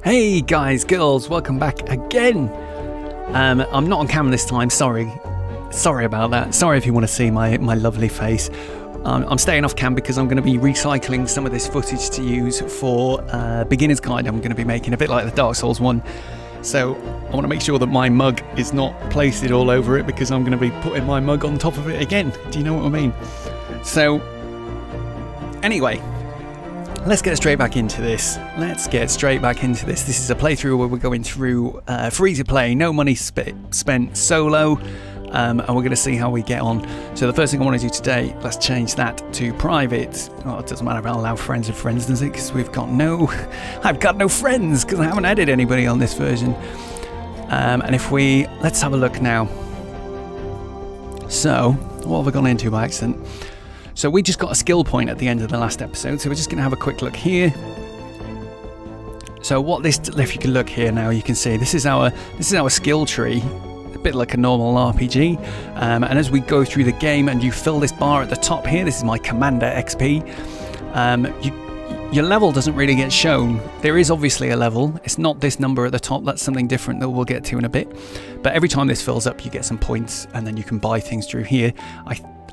Hey guys, girls, welcome back again. I'm not on camera this time, sorry about that. Sorry if you want to see my lovely face. I'm staying off cam because I'm going to be recycling some of this footage to use for beginner's guide I'm going to be making, a bit like the Dark Souls one. So I want to make sure that my mug is not pasted all over it because I'm going to be putting my mug on top of it again. Do you know what I mean? So anyway, let's get straight back into this. This is a playthrough where we're going through free to play, no money spent, solo, and we're going to see how we get on. So the first thing I want to do today, let's change that to private. Oh, it doesn't matter if I allow friends of friends, does it? Because I've got no friends because I haven't added anybody on this version. And let's have a look now. So what have I gone into by accident? So we just got a skill point at the end of the last episode, so we're just going to have a quick look here. So if you can look here now, you can see this is our skill tree, a bit like a normal RPG. And as we go through the game and you fill this bar at the top here, this is my Commander XP. Your level doesn't really get shown. There is obviously a level. It's not this number at the top. That's something different that we'll get to in a bit. But every time this fills up, you get some points, and then you can buy things through here.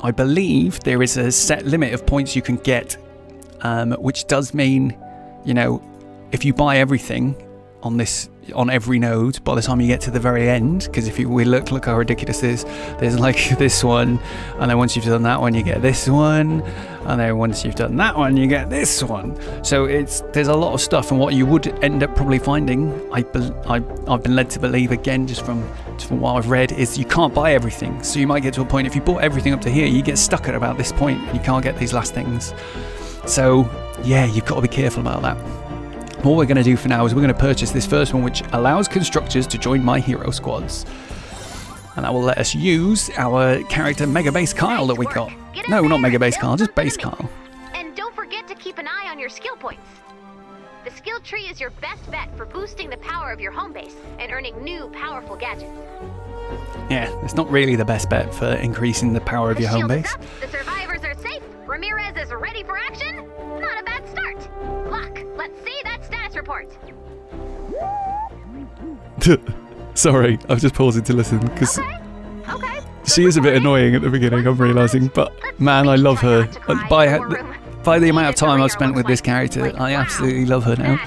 I believe there is a set limit of points you can get, which does mean, you know, if you buy everything on every node, by the time you get to the very end, because if we look how ridiculous this is, there's like this one, and then once you've done that one, you get this one, and then once you've done that one, you get this one. So there's a lot of stuff, and what you would end up probably finding, I've been led to believe again, just from what I've read, is you can't buy everything. So you might get to a point, if you bought everything up to here, you get stuck at about this point, and you can't get these last things. So yeah, you've got to be careful about that. What we're going to do for now is we're going to purchase this first one, which allows constructors to join my hero squads. And that will let us use our character Mega Base Kyle that we got. No, not Mega Base Kyle, just Base Kyle. And don't forget to keep an eye on your skill points. The skill tree is your best bet for boosting the power of your home base and earning new powerful gadgets. Yeah, it's not really the best bet for increasing the power of your home base. The survivors are safe. Ramirez is ready for action. Not a bad start. Luck, let's see that status report. Sorry, I was just pausing to listen because she is a bit annoying at the beginning, I'm realising, but man, I love her. By the amount of time I've spent with this character, I absolutely love her now.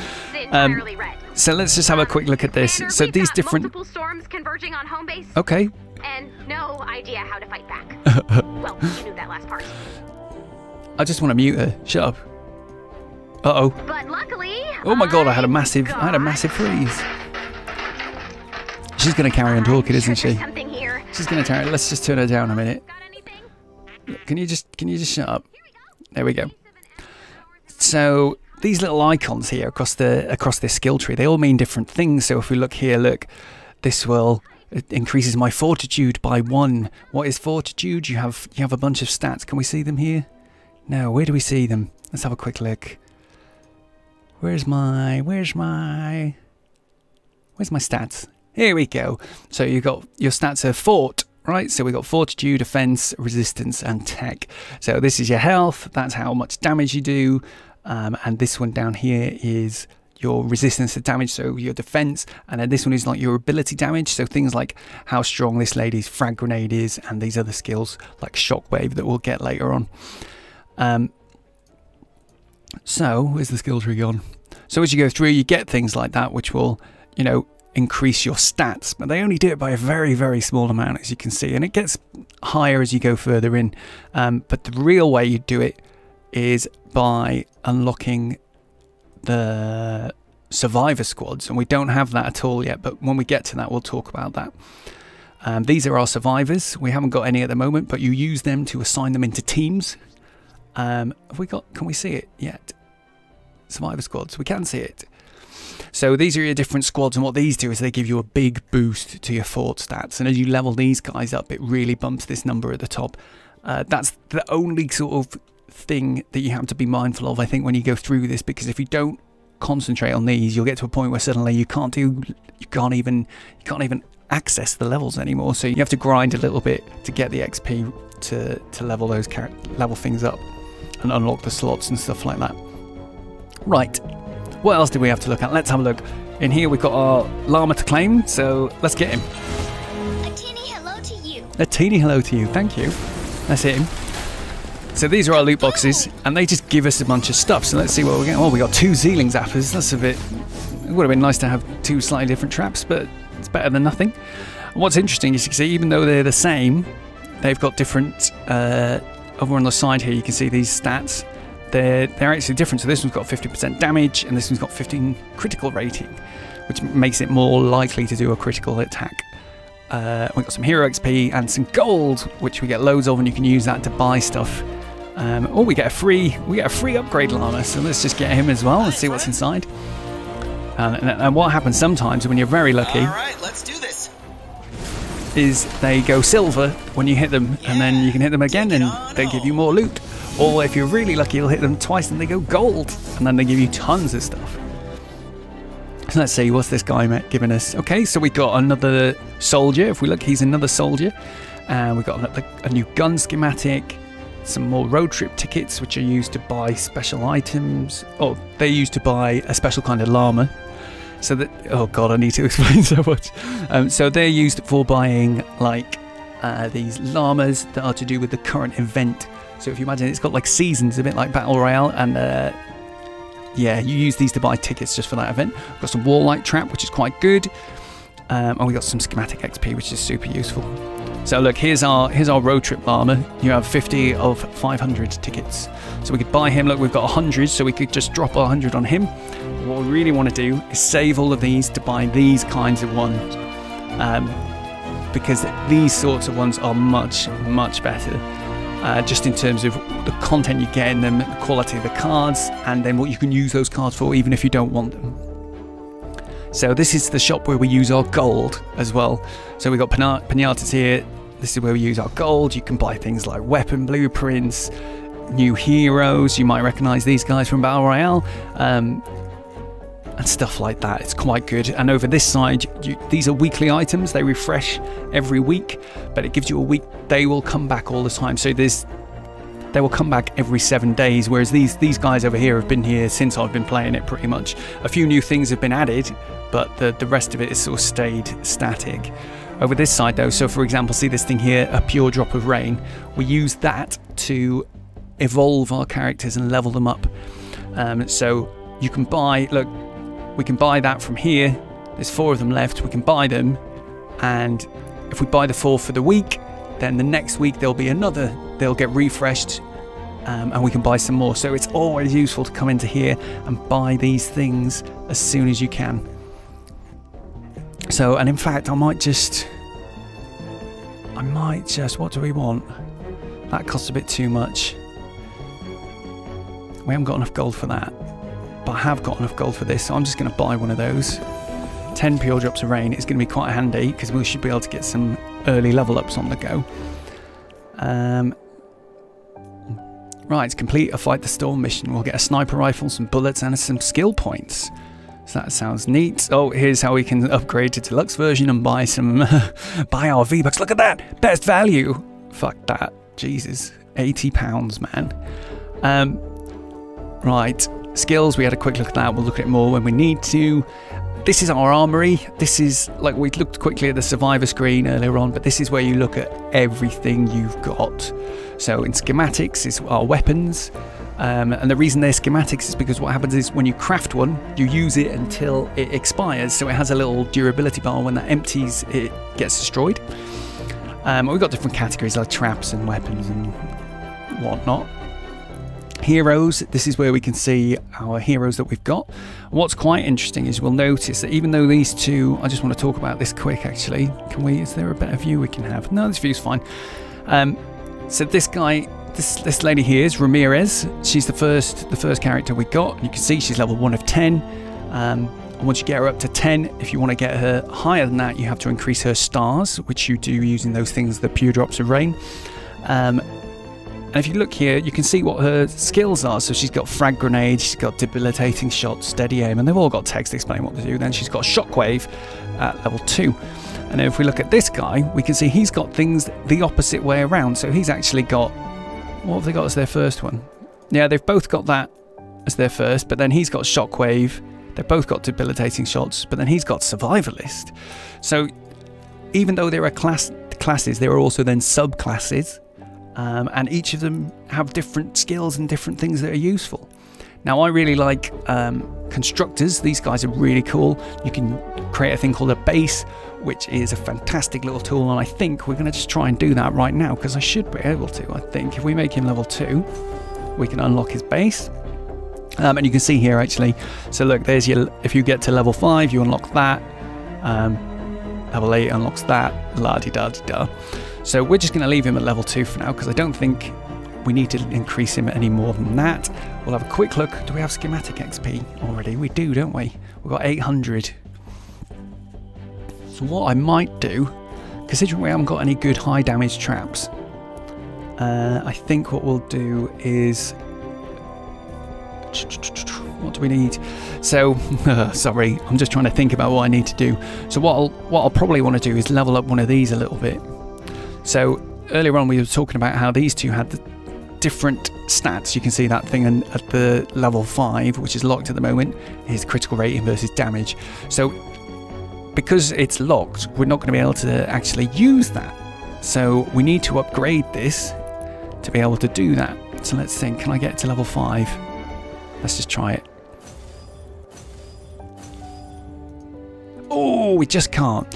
So let's just have a quick look at this. So these different multiple storms converging on home base. Okay. And no idea how to fight back. Well, you knew that last part. I just want to mute her. Shut up. Uh-oh. But luckily, oh my god, I had a massive freeze. She's going to carry on talking, isn't she? She's going to carry. Let's just turn her down a minute. Can you just shut up? There we go. So these little icons here across this skill tree, they all mean different things. So if we look here, look, it increases my fortitude by 1. What is fortitude? You have a bunch of stats. Can we see them here? No, where do we see them? Let's have a quick look. Where's my stats? Here we go. So you got your stats are fort, right? So we got fortitude, defense, resistance, and tech. So this is your health. That's how much damage you do. And this one down here is your resistance to damage, so your defense. And then this one is like your ability damage. So things like how strong this lady's frag grenade is, and these other skills like shockwave that we'll get later on. So where's the skill tree gone? So as you go through, you get things like that, which will, you know, increase your stats, but they only do it by a very, very small amount, as you can see, and it gets higher as you go further in. But the real way you do it is by unlocking the survivor squads, and we don't have that at all yet, but when we get to that, we'll talk about that. These are our survivors. We haven't got any at the moment, but you use them to assign them into teams. Can we see it yet? Survivor squads, we can see it. So these are your different squads, and what these do is they give you a big boost to your fort stats, and as you level these guys up, it really bumps this number at the top. That's the only sort of thing that you have to be mindful of, I think, when you go through this, because if you don't concentrate on these, you'll get to a point where suddenly you can't even access the levels anymore. So you have to grind a little bit to get the XP to level things up and unlock the slots and stuff like that. Right, what else do we have to look at? Let's have a look. In here we've got our llama to claim, so let's get him. A teeny hello to you. A teeny hello to you, thank you. Let's hit him. So these are our loot boxes, and they just give us a bunch of stuff. So let's see what we get. Oh, we got 2 Zealing Zappers. That's a bit... It would have been nice to have 2 slightly different traps, but it's better than nothing. And what's interesting is you can see, even though they're the same, they've got different... over on the side here, you can see these stats. They're actually different. So this one's got 50% damage, and this one's got 15 critical rating, which makes it more likely to do a critical attack. We've got some hero XP and some gold, which we get loads of, and you can use that to buy stuff. Oh, we get a free upgrade llama, so let's just get him as well and see what's inside. And what happens sometimes when you're very lucky, all right, let's do this, is they go silver when you hit them, and then you can hit them again and they give you more loot. Or if you're really lucky, you'll hit them twice and they go gold, and then they give you tons of stuff. So let's see, what's this guy giving us? Okay, so we got another soldier. If we look, he's another soldier. And we got a new gun schematic, some more road trip tickets, which are used to buy special items. Oh, they're used to buy a special kind of llama. So that, oh god, I need to explain so much. So they're used for buying like these llamas that are to do with the current event. So if you imagine, it's got like seasons, a bit like Battle Royale, and yeah, you use these to buy tickets just for that event. We've got some Warlight Trap, which is quite good, and we got some Schematic XP, which is super useful. So look, here's our road trip llama. You have 50 of 500 tickets, so we could buy him. Look, we've got 100, so we could just drop 100 on him. What we really want to do is save all of these to buy these kinds of ones, because these sorts of ones are much better. Just in terms of the content you get in them, the quality of the cards, and then what you can use those cards for even if you don't want them. So this is the shop where we use our gold as well. So we've got pinatas here. This is where we use our gold. You can buy things like weapon blueprints, new heroes. You might recognize these guys from Battle Royale. And stuff like that. It's quite good. And over this side, these are weekly items. They refresh every week, but it gives you a week. They will come back all the time. So they will come back every 7 days, whereas these guys over here have been here since I've been playing it pretty much. A few new things have been added, but the rest of it has sort of stayed static. Over this side though, so for example, see this thing here, a pure drop of rain. We use that to evolve our characters and level them up. So you can buy, look, we can buy that from here. There's 4 of them left. We can buy them, and if we buy the 4 for the week, then the next week there'll be another. They'll get refreshed, and we can buy some more. So it's always useful to come into here and buy these things as soon as you can. So, and in fact, I might just, what do we want? That costs a bit too much. We haven't got enough gold for that. But I have got enough gold for this, so I'm just going to buy one of those. 10 pure drops of rain is going to be quite handy, because we should be able to get some early level ups on the go. Right, complete a Fight the Storm mission. We'll get a sniper rifle, some bullets, and some skill points. So that sounds neat. Oh, here's how we can upgrade to deluxe version and buy some buy our V-Bucks. Look at that! Best value! Fuck that. Jesus. £80, man. Right. Skills, we had a quick look at that. We'll look at it more when we need to. This is our armory. This is, like, we looked quickly at the survivor screen earlier on, but this is where you look at everything you've got. So in schematics is our weapons. And the reason they're schematics is because what happens is when you craft one, you use it until it expires. So it has a little durability bar. When that empties, it gets destroyed. We've got different categories like traps and weapons and whatnot. Heroes, this is where we can see our heroes that we've got. What's quite interesting is we'll notice that even though these two, I just want to talk about this quick actually. Can we, is there a better view we can have? No, this view's fine. So this guy, this lady here is Ramirez. She's the first character we got. And you can see she's level 1 of 10. And once you get her up to 10, if you want to get her higher than that, you have to increase her stars, which you do using those things, the pure drops of rain. And if you look here, you can see what her skills are. So she's got frag grenade, she's got debilitating shot, steady aim, and they've all got text explaining what to do. Then she's got shockwave at level 2. And if we look at this guy, we can see he's got things the opposite way around. So he's actually got, what have they got as their first one? Yeah, they've both got that as their first, but then he's got shockwave, They've both got debilitating shots, but then he's got survivalist. So even though there are classes, there are also then subclasses, and each of them have different skills and different things that are useful. Now I really like constructors. These guys are really cool. You can create a thing called a base, which is a fantastic little tool, and I think we're going to just try and do that right now, because I should be able to. I think if we make him level 2, we can unlock his base. And you can see here actually, so look, there's your, if you get to level 5 you unlock that, level 8 unlocks that, la-di-da-di-da. So we're just going to leave him at level 2 for now, because I don't think we need to increase him any more than that. We'll have a quick look. Do we have Schematic XP already? We do, don't we? We've got 800. So what I might do, considering we haven't got any good high damage traps, I think what we'll do is, what do we need? So sorry, I'm just trying to think about what I need to do. So what I'll probably want to do is level up one of these a little bit. So earlier on we were talking about how these two had the different stats. You can see that thing at the level 5, which is locked at the moment, is critical rating versus damage. So because it's locked, we're not going to be able to actually use that. So we need to upgrade this to be able to do that. So let's think, can I get to level 5? Let's just try it. Oh, we just can't.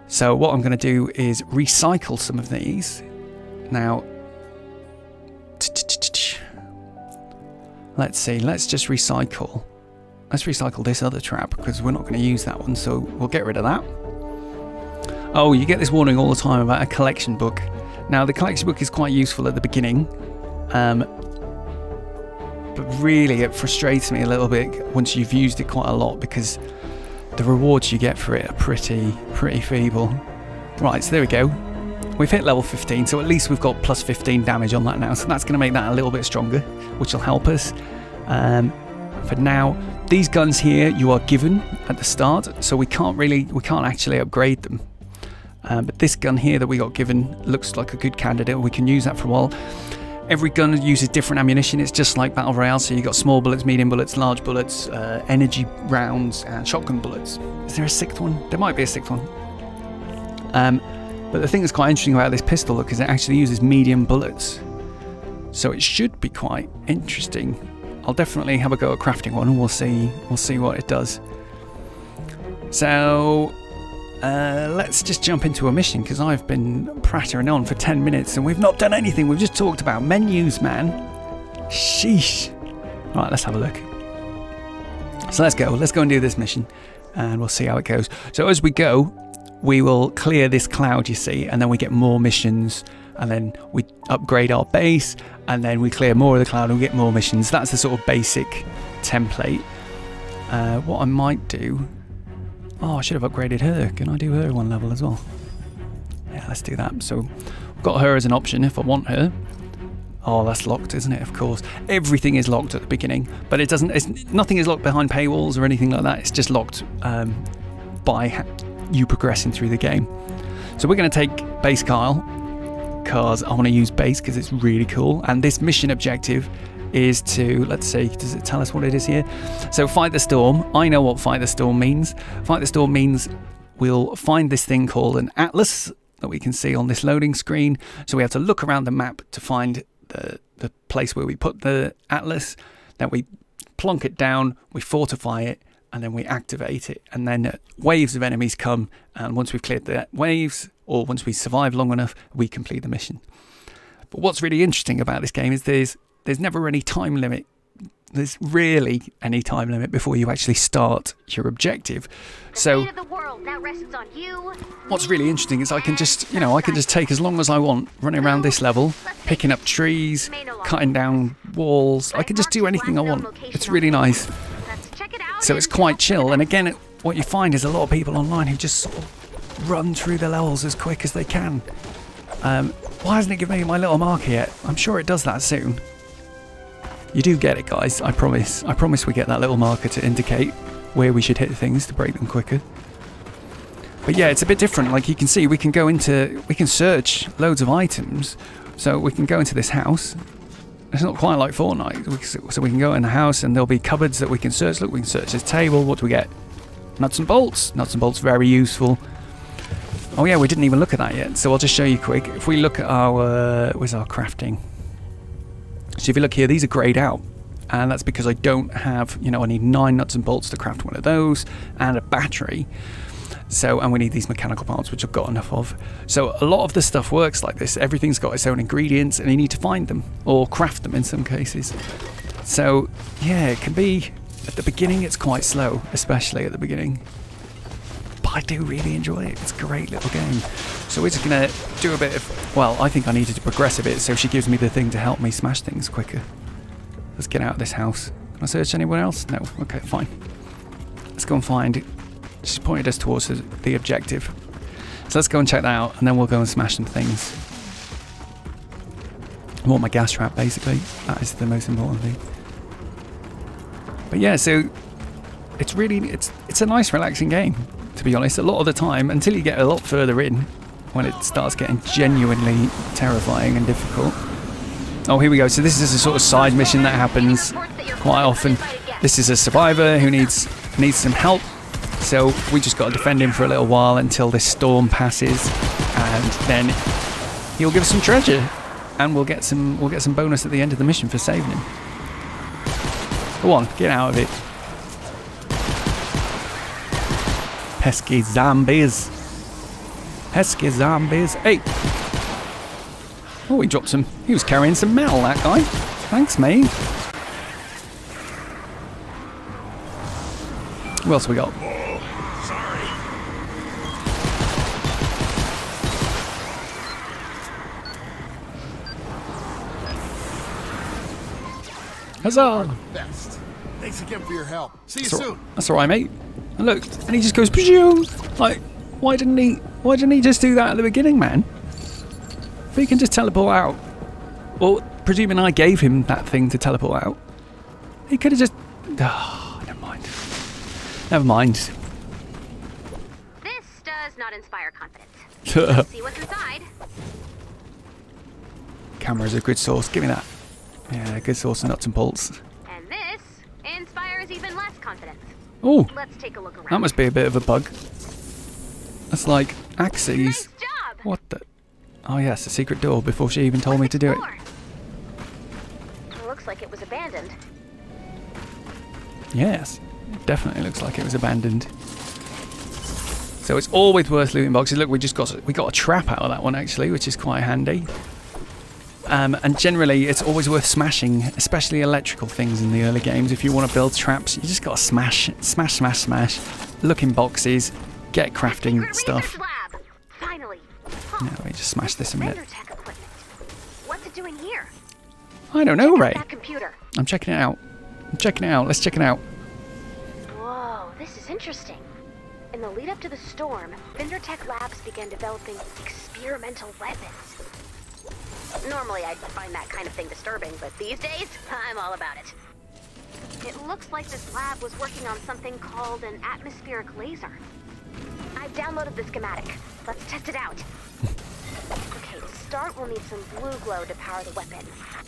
So what I'm going to do is recycle some of these. Now, let's see, let's just recycle. Let's recycle this other trap, because we're not going to use that one, so we'll get rid of that. Oh, you get this warning all the time about a collection book. Now, the collection book is quite useful at the beginning, but really it frustrates me a little bit once you've used it quite a lot, because the rewards you get for it are pretty feeble. Right, so there we go. We've hit level 15, so at least we've got plus 15 damage on that now, so that's going to make that a little bit stronger, which will help us. For now, these guns here you are given at the start, so we can't actually upgrade them. But this gun here that we got given looks like a good candidate. We can use that for a while. Every gun uses different ammunition. It's just like Battle Royale, so you got small bullets, medium bullets, large bullets, energy rounds, and shotgun bullets. Is there a 6th one? There might be a 6th one. But the thing that's quite interesting about this pistol, look, is it actually uses medium bullets. So it should be quite interesting. I'll definitely have a go at crafting one, and we'll see what it does. So let's just jump into a mission, because I've been prattering on for 10 minutes and we've not done anything. We've just talked about menus, man. Sheesh. Right, let's have a look. So let's go and do this mission, and we'll see how it goes. So as we go, we will clear this cloud, you see, and then we get more missions, and then we upgrade our base, and then we clear more of the cloud and we get more missions. That's the sort of basic template. What I might do... Oh, I should have upgraded her. Can I do her 1 level as well? Yeah, let's do that. So I've got her as an option if I want her. Oh, that's locked, isn't it? Of course. Everything is locked at the beginning, but it doesn't... nothing is locked behind paywalls or anything like that. It's just locked by you progressing through the game. So we're going to take base Kyle, because I want to use base because it's really cool. And this mission objective is to, let's see, does it tell us what it is here? So fight the storm. I know what fight the storm means. Fight the storm means we'll find this thing called an atlas that we can see on this loading screen. So we have to look around the map to find the place where we put the atlas. Then we plonk it down, we fortify it, and then we activate it, and then waves of enemies come, and once we've cleared the waves, or once we survive long enough, we complete the mission. But what's really interesting about this game is there's never any time limit. There's rarely any time limit before you actually start your objective. So what's really interesting is I can just take as long as I want, running around this level, picking up trees, cutting down walls. I can just do anything I want. It's really nice. So it's quite chill, and again, what you find is a lot of people online who just sort of run through the levels as quick as they can. Why hasn't it given me my little marker yet? I'm sure it does that soon. You do get it, guys, I promise. I promise we get that little marker to indicate where we should hit things to break them quicker. But yeah, it's a bit different. Like you can see, we can search loads of items. So we can go into this house, It's not quite like Fortnite. So we can go in the house and there'll be cupboards that we can search. Look, we can search this table. What do we get? Nuts and bolts. Nuts and bolts, very useful. Oh yeah, we didn't even look at that yet. So I'll just show you quick. If we look at our, where's our crafting? So if you look here, these are greyed out. And that's because I don't have, you know, I need 9 nuts and bolts to craft one of those and a battery. So, and we need these mechanical parts, which I've got enough of. So a lot of the stuff works like this. Everything's got its own ingredients and you need to find them or craft them in some cases. So yeah, it can be, at the beginning it's quite slow, especially at the beginning. But I do really enjoy it. It's a great little game. So we're just gonna do a bit of, well, I think I needed to progress a bit so she gives me the thing to help me smash things quicker. Let's get out of this house. Can I search anywhere else? No, okay, fine. Let's go and find, she's pointed us towards the objective. So let's go and check that out and then we'll go and smash some things. I want my gas trap basically. That is the most important thing. But yeah, so it's really, it's a nice relaxing game, to be honest. A lot of the time, until you get a lot further in, when it starts getting genuinely terrifying and difficult. Oh, here we go. So this is a sort of side mission that happens quite often. This is a survivor who needs some help. So we just got to defend him for a little while until this storm passes, and then he'll give us some treasure, and we'll get some bonus at the end of the mission for saving him. Go on, get out of it. Pesky zombies. Pesky zombies. Hey. Oh, he dropped some. He was carrying some metal, that guy. Thanks, mate. What else we got? Sorry. Huzzah! Best. Thanks again for your help. See you That's soon. That's all right, mate. And look, and he just goes, "Pshoo!" Like, why didn't he just do that at the beginning, man? If he can just teleport out. Well, presuming I gave him that thing to teleport out, he could have just... Oh, never mind. Never mind. This does not inspire confidence. See what's inside. Camera's a good source. Give me that. Yeah, good source of nuts and bolts. And this inspires even less confidence. Oh, Let's take a look around. that must be a bit of a bug. That's like axes. Nice job. What the... Oh yes, a secret door before she even told me to do it. It looks like it was abandoned. Yes, it definitely looks like it was abandoned. So it's always worth looting boxes. Look, we got a trap out of that one actually, which is quite handy. And generally, it's always worth smashing, especially electrical things in the early games. If you want to build traps, you just got to smash, smash, smash, smash. Look in boxes, get crafting stuff. Finally. No, we just smash this a minute. What's it doing here? I don't know, Ray. That computer. I'm checking it out. I'm checking it out. Let's check it out. Whoa, this is interesting. In the lead up to the storm, Tech Labs began developing experimental weapons. Normally I'd find that kind of thing disturbing, but these days, I'm all about it. It looks like this lab was working on something called an atmospheric laser. I've downloaded the schematic. Let's test it out. Okay, to start, we'll need some blue glow to power the weapon.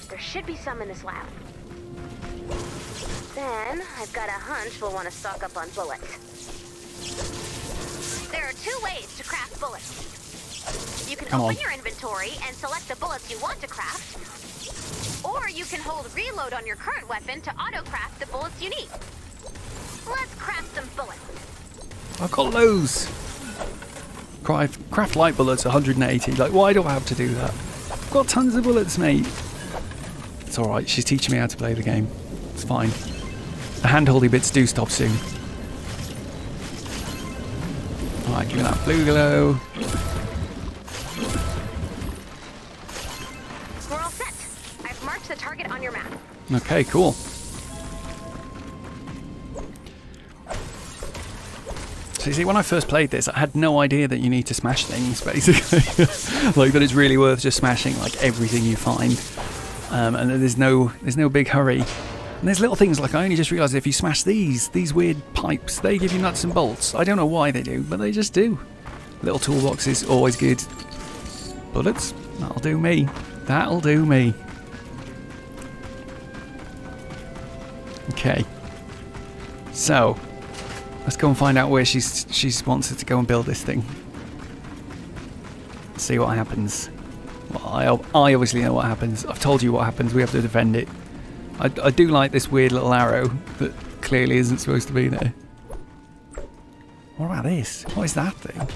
There should be some in this lab. Then, I've got a hunch we'll want to stock up on bullets. There are 2 ways to craft bullets. You can open your inventory and select the bullets you want to craft, or you can hold reload on your current weapon to auto-craft the bullets you need. Let's craft some bullets. I've got loads. Craft light bullets, 180. Like, why do I have to do that? I've got tons of bullets, mate. It's alright, she's teaching me how to play the game. It's fine. The hand-holdy bits do stop soon. Alright, give me that blue glow. We're all set. I've marked the target on your map. Okay, cool. So you see, when I first played this, I had no idea that you need to smash things, basically. Like, that it's really worth just smashing, like, everything you find. And there's no big hurry. And there's little things, like, I only just realised if you smash these weird pipes, they give you nuts and bolts. I don't know why they do, but they just do. Little toolboxes, always good. Bullets? That'll do me. That'll do me. Okay. So, let's go and find out where she wants us to go and build this thing. See what happens. Well, I obviously know what happens. I've told you what happens. We have to defend it. I do like this weird little arrow that clearly isn't supposed to be there. What about this? What is that thing?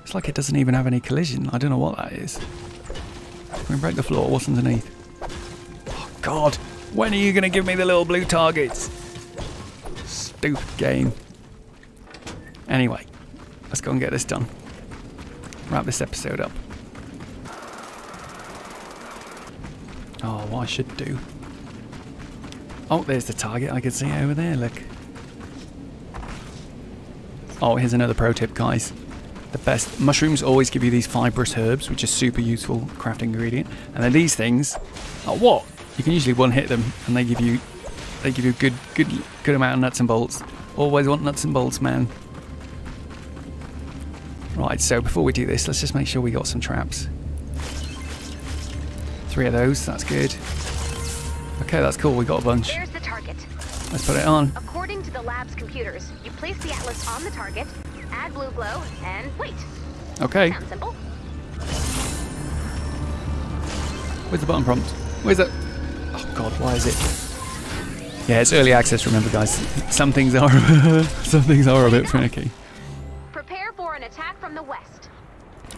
It's like it doesn't even have any collision. I don't know what that is. Can we break the floor? What's underneath? Oh, God. When are you going to give me the little blue targets? Stupid game. Anyway, let's go and get this done. Wrap this episode up. Oh, what I should do. Oh, there's the target. I can see it over there, look. Oh, here's another pro tip, guys. The best. Mushrooms always give you these fibrous herbs, which is super useful crafting ingredient. And then these things, oh, what? You can usually one hit them, and they give you good amount of nuts and bolts. Always want nuts and bolts, man. Right, so before we do this, let's just make sure we got some traps. 3 of those, that's good. Okay, that's cool, we got a bunch. There's the target. Let's put it on. According to the lab's computers, you place the atlas on the target, add blue glow, and wait. Okay. Sounds simple. Where's the button prompt? Where's it? Oh God, why is it? Yeah, it's early access, remember guys. Some things are a bit finicky. Prepare for an attack from the west.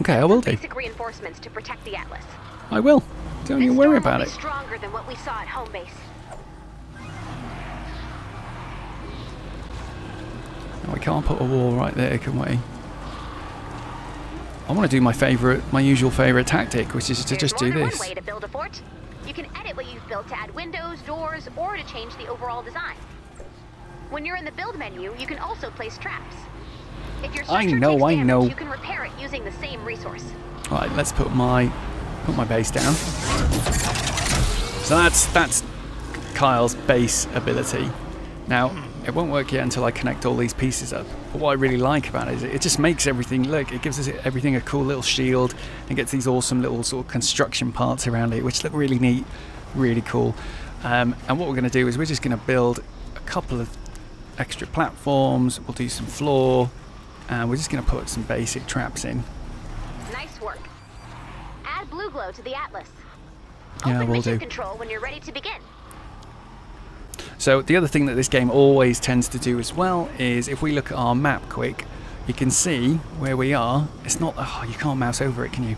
Okay, I will do. Basic reinforcements to protect the atlas. I will. Don't you worry about it. Stronger than what we saw at home base. No, we can't put a wall right there, can we? I want to do my usual favourite tactic, which is to just do this. One way to build a fort. You can edit what you've built to add windows, doors, or to change the overall design. When you're in the build menu, you can also place traps. If your structure takes damage, you can repair it using the same resource. All right, let's put my base down. So that's Kyle's base ability. Now, it won't work yet until I connect all these pieces up. But what I really like about it is it just makes everything, look, it gives us everything a cool little shield and gets these awesome little sort of construction parts around it, which look really neat, really cool. And what we're going to do is we're just going to build a couple of extra platforms. We'll do some floor, and we're just going to put some basic traps in. Nice work. Add blue glow to the atlas. Yeah, Open we'll mission do. Control when you're ready to begin. So the other thing that this game always tends to do as well is if we look at our map quick, you can see where we are. It's not, oh, you can't mouse over it, can you?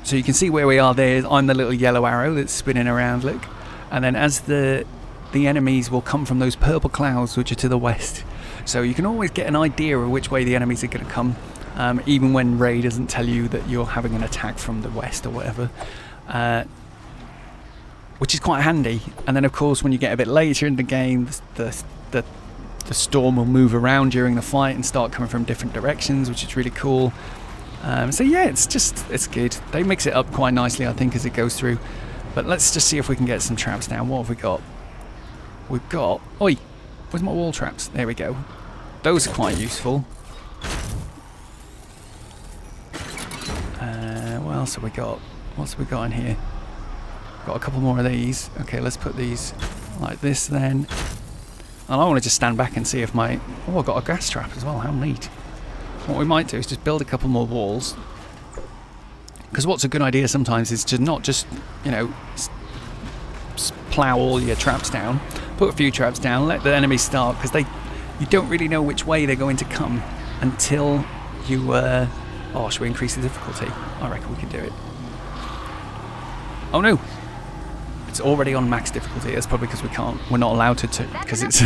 So you can see where we are there. I'm the little yellow arrow that's spinning around, look. And then as the enemies will come from those purple clouds which are to the west. So you can always get an idea of which way the enemies are going to come, even when Ray doesn't tell you that you're having an attack from the west or whatever. Which is quite handy. And then of course when you get a bit later in the game, the storm will move around during the fight and start coming from different directions, which is really cool. So yeah, it's good. They mix it up quite nicely, I think, as it goes through. But let's just see if we can get some traps down. What have we got? We've got, oi, where's my wall traps? There we go. Those are quite useful. What else have we got? What's have we got in here? Got a couple more of these. Okay, let's put these like this then. And I want to just stand back and see if my... Oh, I've got a gas trap as well. How neat. What we might do is just build a couple more walls. Because what's a good idea sometimes is to not just, you know, plow all your traps down. Put a few traps down, let the enemies start, because you don't really know which way they're going to come until you... Oh, should we increase the difficulty? I reckon we can do it. Oh no! It's already on max difficulty. That's probably because we're not allowed to, because it's...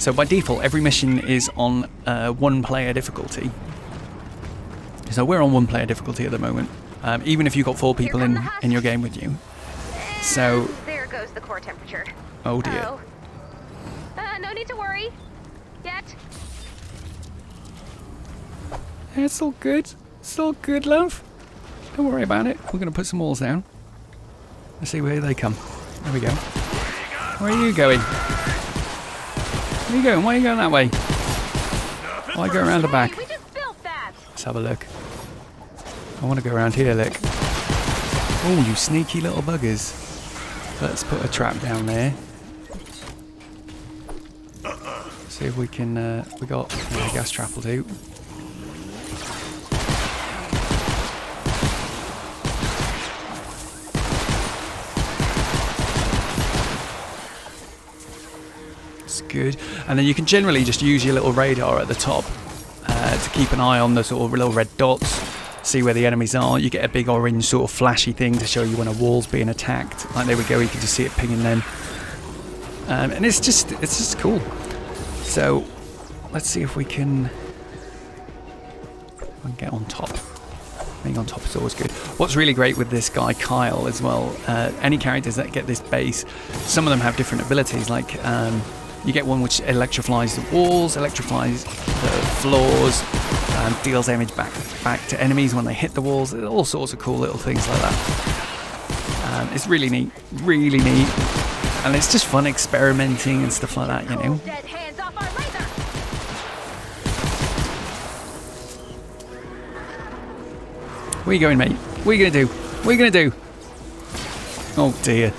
So by default, every mission is on 1-player difficulty. So we're on 1-player difficulty at the moment, even if you've got 4 people in your game with you. So... There goes the core temperature. Oh dear. Uh-oh. No need to worry. Yet. It's all good. It's all good, love. Don't worry about it. We're going to put some walls down. Let's see where they come. There we go. Where are you going? Where are you going? Why are you going that way? Why go around the back? We just built that. Let's have a look. I want to go around here, look. Oh, you sneaky little buggers. Let's put a trap down there. See if we can, we got a gas trap will do. It's good. And then you can generally just use your little radar at the top to keep an eye on the sort of little red dots, see where the enemies are. You get a big orange sort of flashy thing to show you when a wall's being attacked. Like there we go, you can just see it pinging them. And it's just cool. So let's see if we can get on top. Being on top is always good. What's really great with this guy Kyle as well, any characters that get this base, some of them have different abilities. Like you get one which electrifies the walls, electrifies the floors, deals damage back to enemies when they hit the walls. All sorts of cool little things like that. It's really neat, and it's just fun experimenting and stuff like that, you know. Where you going, mate? What are you gonna do? What are you gonna do? Oh dear.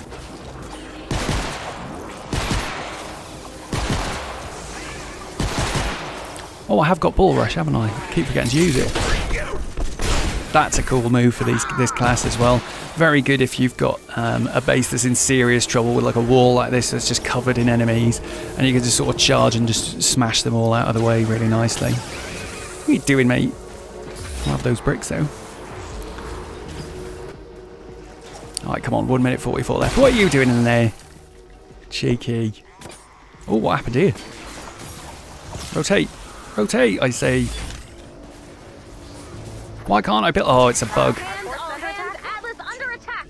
Oh, I have got Bull Rush, haven't I? I keep forgetting to use it. That's a cool move for this class as well. Very good if you've got a base that's in serious trouble with like a wall like this that's just covered in enemies, and you can just sort of charge and just smash them all out of the way really nicely. What are you doing, mate? I'll have those bricks though. Alright, come on, 1 minute 44 left. What are you doing in there? Cheeky. Oh, what happened here? Rotate. Rotate, I say. Why can't I build? Oh, it's a bug.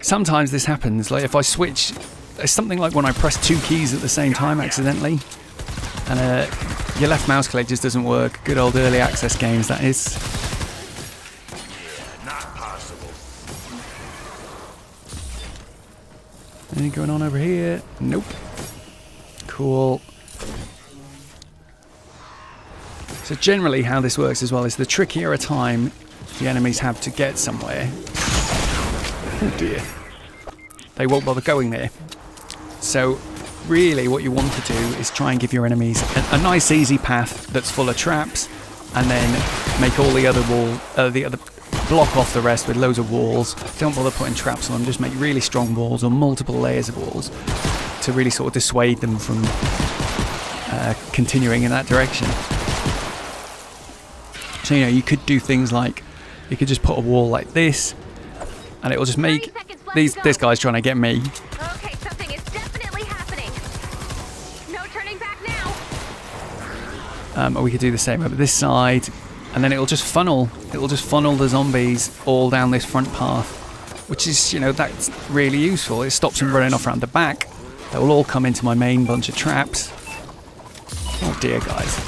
Sometimes this happens. Like if I switch, it's something like when I press 2 keys at the same time accidentally, and your left mouse click just doesn't work. Good old early access games, that is. Not possible. Anything going on over here? Nope. Cool. So generally how this works as well is the trickier a time the enemies have to get somewhere, oh dear, they won't bother going there. So really what you want to do is try and give your enemies a nice easy path that's full of traps, and then make all the other block off the rest with loads of walls. Don't bother putting traps on them, just make really strong walls or multiple layers of walls to really sort of dissuade them from continuing in that direction. So, you know, you could do things like, you could just put a wall like this, and it will just make this guy's trying to get me. Okay, something is definitely happening. No turning back now. Or we could do the same over this side, and then it'll just funnel the zombies all down this front path, which is, you know, that's really useful. It stops them running off around the back. They will all come into my main bunch of traps. Oh dear, guys.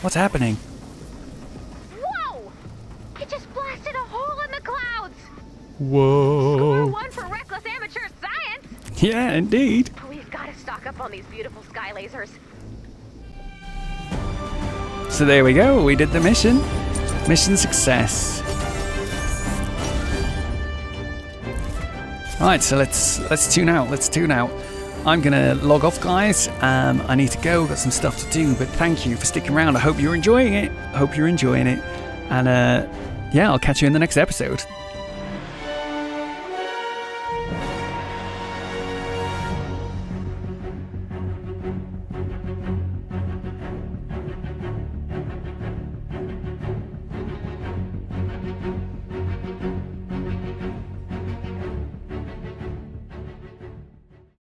What's happening? Whoa! It just blasted a hole in the clouds. Whoa! Score 1 for reckless amateur science. Yeah, indeed. We've got to stock up on these beautiful sky lasers. So there we go. We did the mission. Mission success. Right, so let's tune out. Let's tune out. I'm gonna log off, guys. I need to go. Got some stuff to do. But thank you for sticking around. I hope you're enjoying it. And yeah, I'll catch you in the next episode.